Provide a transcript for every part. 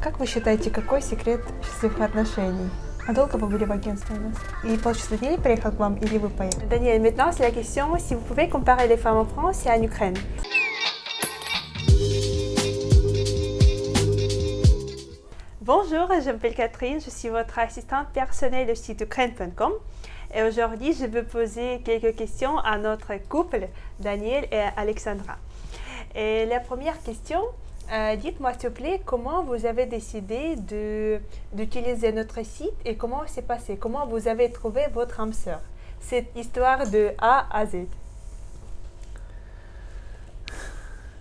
Как вы считаете, какой секрет счастливых отношений? А долго вы были в агентстве у нас? И полчаса дней приехал к вам или вы поехали? Daniel, maintenant c'est la question si vous pouvez comparer les femmes en France et en Ukraine. Bonjour, je m'appelle Catherine, je suis votre assistante personnelle du site ukraine.com et aujourd'hui je veux poser quelques questions à notre couple, Daniel et Alexandra. Et la première question, dites-moi s'il vous plaît, comment vous avez décidé d'utiliser notre site et comment c'est passé? Comment vous avez trouvé votre âme sœur? Cette histoire de A à Z.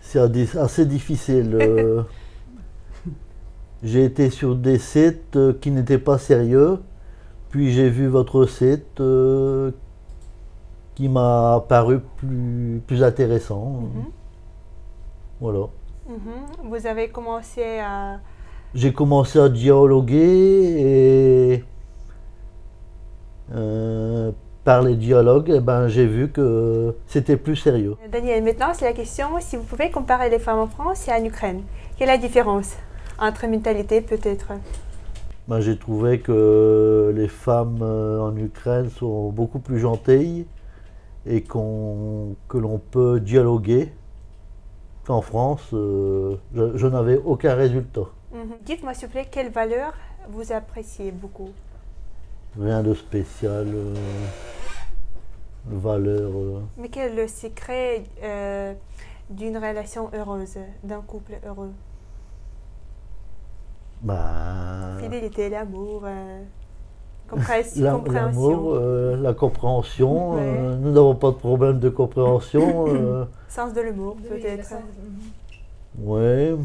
C'est assez difficile. J'ai été sur des sites qui n'étaient pas sérieux, puis j'ai vu votre site qui m'a paru plus intéressant. Voilà. Vous avez commencé à... J'ai commencé à dialoguer et par les dialogues, j'ai vu que c'était plus sérieux. Daniel, maintenant c'est la question si vous pouvez comparer les femmes en France et en Ukraine. Quelle est la différence entre mentalité peut-être? J'ai trouvé que les femmes en Ukraine sont beaucoup plus gentilles et que l'on peut dialoguer. Qu'en France, je n'avais aucun résultat. Dites-moi s'il vous plaît, quelle valeur vous appréciez beaucoup? Rien de spécial, valeur. Mais quel est le secret d'une relation heureuse, d'un couple heureux? Fidélité, l'amour, compréhension. L'amour, la compréhension. Ouais. Nous n'avons pas de problème de compréhension. Sens de l'humour peut-être. Oui.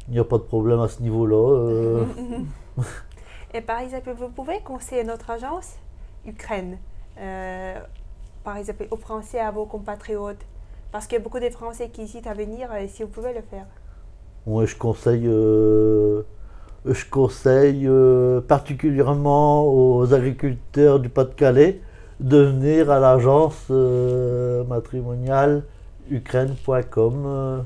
Il n'y a pas de problème à ce niveau-là. Et par exemple, vous pouvez conseiller notre agence Ukraine, par exemple aux Français, à vos compatriotes, parce qu'il y a beaucoup de Français qui hésitent à venir, si vous pouvez le faire. Oui, je conseille particulièrement aux agriculteurs du Pas-de-Calais de venir à l'agence matrimoniale ukraine.com.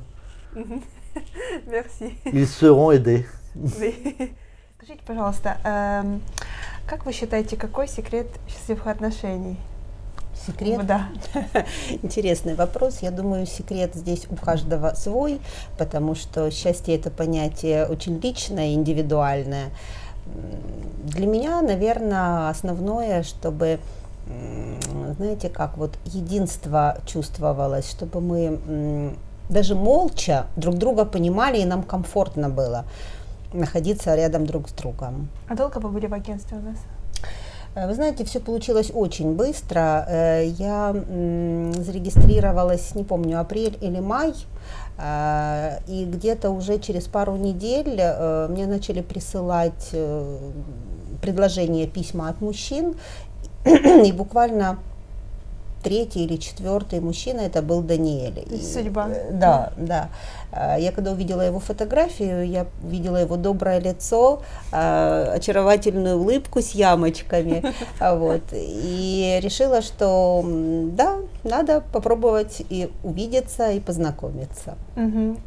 Merci. Ils seront aidés. Скажите, пожалуйста, как вы считаете, какой секрет счастливых отношений? Секрет? Да. Интересный вопрос. Я думаю, секрет здесь у каждого свой, потому что счастье – это понятие очень личное, индивидуальное. Для меня, наверное, основное, чтобы, знаете, как вот единство чувствовалось, чтобы мы даже молча друг друга понимали и нам комфортно было находиться рядом друг с другом. А долго вы были в агентстве у нас? Вы знаете, все получилось очень быстро. Я зарегистрировалась, не помню, апрель или май, и где-то уже через пару недель мне начали присылать предложения, письма от мужчин, и буквально третий или четвертый мужчина это был Даниэль. Судьба. Да, да. Я когда увидела его фотографию, я увидела его доброе лицо, очаровательную улыбку с ямочками, вот, и решила, что да, надо попробовать и увидеться, и познакомиться.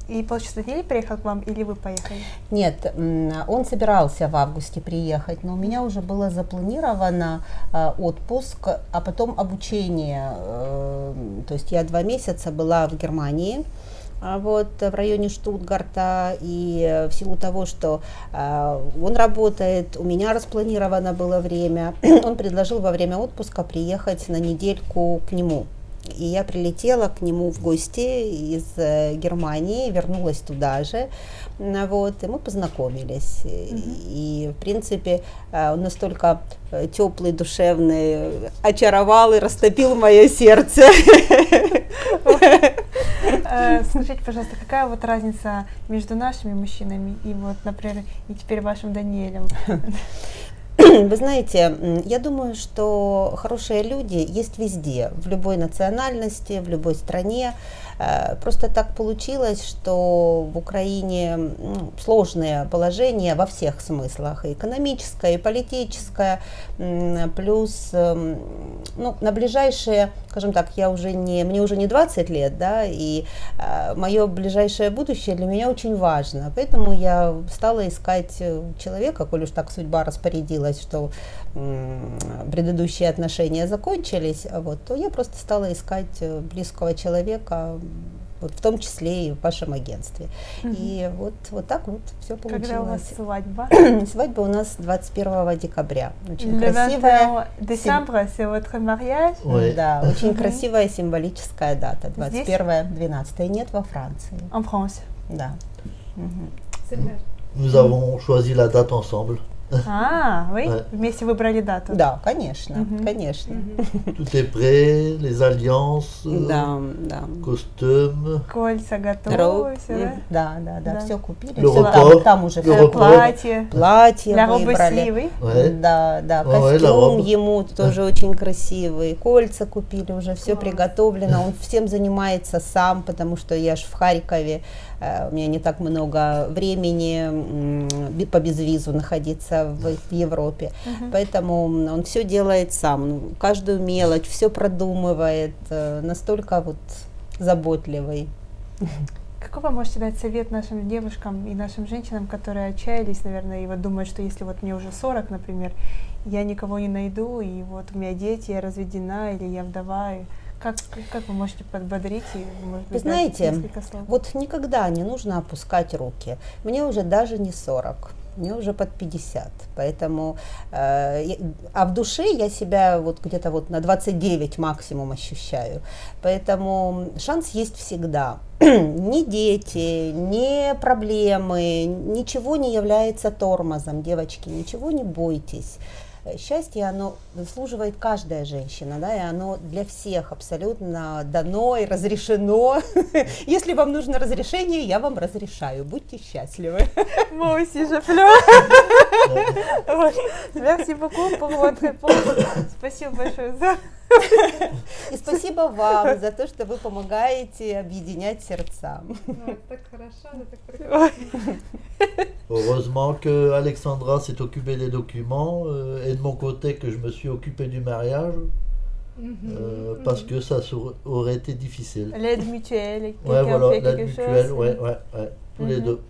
И полчаса дней приехал к вам или вы поехали? Нет, он собирался в августе приехать, но у меня уже было запланировано отпуск, а потом обучение. То есть я 2 месяца была в Германии, вот, в районе Штутгарта, и в силу того, что он работает, у меня распланировано было время, он предложил во время отпуска приехать на недельку к нему. И я прилетела к нему в гости из Германии, вернулась туда же, вот, и мы познакомились. И, в принципе, он настолько теплый, душевный, очаровал и растопил мое сердце. Скажите, пожалуйста, какая вот разница между нашими мужчинами и вот, например, и теперь вашим Даниэлем? Вы знаете, я думаю, что хорошие люди есть везде, в любой национальности, в любой стране. Просто так получилось, что в Украине сложное положение во всех смыслах, и экономическое, и политическое, плюс на ближайшие, скажем так, мне уже не 20 лет, да, и мое ближайшее будущее для меня очень важно, поэтому я стала искать человека, коль уж так судьба распорядилась, что предыдущие отношения закончились, вот, то я просто стала искать близкого человека, вот, в том числе и в вашем агентстве. И вот так вот все получилось. Когда у вас свадьба? Свадьба у нас 21 декабря. Очень Le красивая. 21 décembre, c'est votre mariage? Oui. Да, очень красивая символическая дата. 21-12. Нет, во Франции. En France. Да. Nous avons choisi la date ensemble. Ah, oui? Ouais. Вместе выбрали дату? Да, конечно, конечно. Tout est prêt, les alliances, Да, да. costumes, Кольца готовы, Роб, все, да? да, Да. все купили. Le Всё repas, там уже le все. repas. Платье. Платье La robe выбрали. aussi, oui? ouais. Да, Ouais, костюм la robe. ему тоже очень красивый, кольца купили, уже все приготовлено, он всем занимается сам, потому что я ж в Харькове, у меня не так много времени по безвизу находиться в Европе, поэтому он все делает сам, каждую мелочь, все продумывает, настолько вот заботливый. Какой вы можете дать совет нашим девушкам и нашим женщинам, которые отчаялись, наверное, и вот думают, что если вот мне уже 40, например, я никого не найду, и вот у меня дети, я разведена или я вдова, и как вы можете подбодрить и, может Вы быть, знаете, дать несколько слов? вот никогда не нужно опускать руки. Мне уже даже не 40, мне уже под 50, поэтому, а в душе я себя вот где-то вот на 29 максимум ощущаю, поэтому шанс есть всегда. Ни дети, ни проблемы, ничего не является тормозом, девочки, ничего не бойтесь. Счастье, оно заслуживает каждая женщина, да, и оно для всех абсолютно дано и разрешено. Если вам нужно разрешение, я вам разрешаю. Будьте счастливы. Moi aussi, je pleure. Вот. Merci beaucoup pour votre réponse. Спасибо большое за... И спасибо вам за то, что вы помогаете объединять сердца. Так хорошо, так прекрасно. Heureusement que Alexandra s'est occupée des documents et de mon côté que je me suis occupé du mariage parce que ça aurait été difficile. L'aide mutuelle, Ouais, quelqu'un voilà, fait l'aide quelque mutuelle, chose. ouais, tous les deux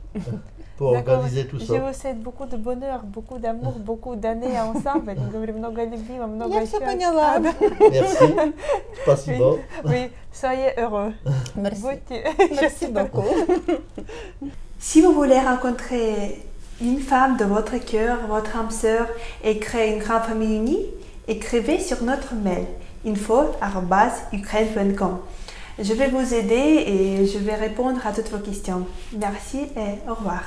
pour D'accord. organiser tout Je ça. vous souhaite beaucoup de bonheur, beaucoup d'amour, beaucoup d'années ensemble. Мы говорим много любви, много Я все счастья. поняла. Merci. Спасибо. Oui, soyez heureux. Merci. Будьте Merci beaucoup. Si vous voulez rencontrer une femme de votre cœur, votre âme sœur et créer une grande famille unie, écrivez sur notre mail info@ukraine.com. Je vais vous aider et je vais répondre à toutes vos questions. Merci et au revoir.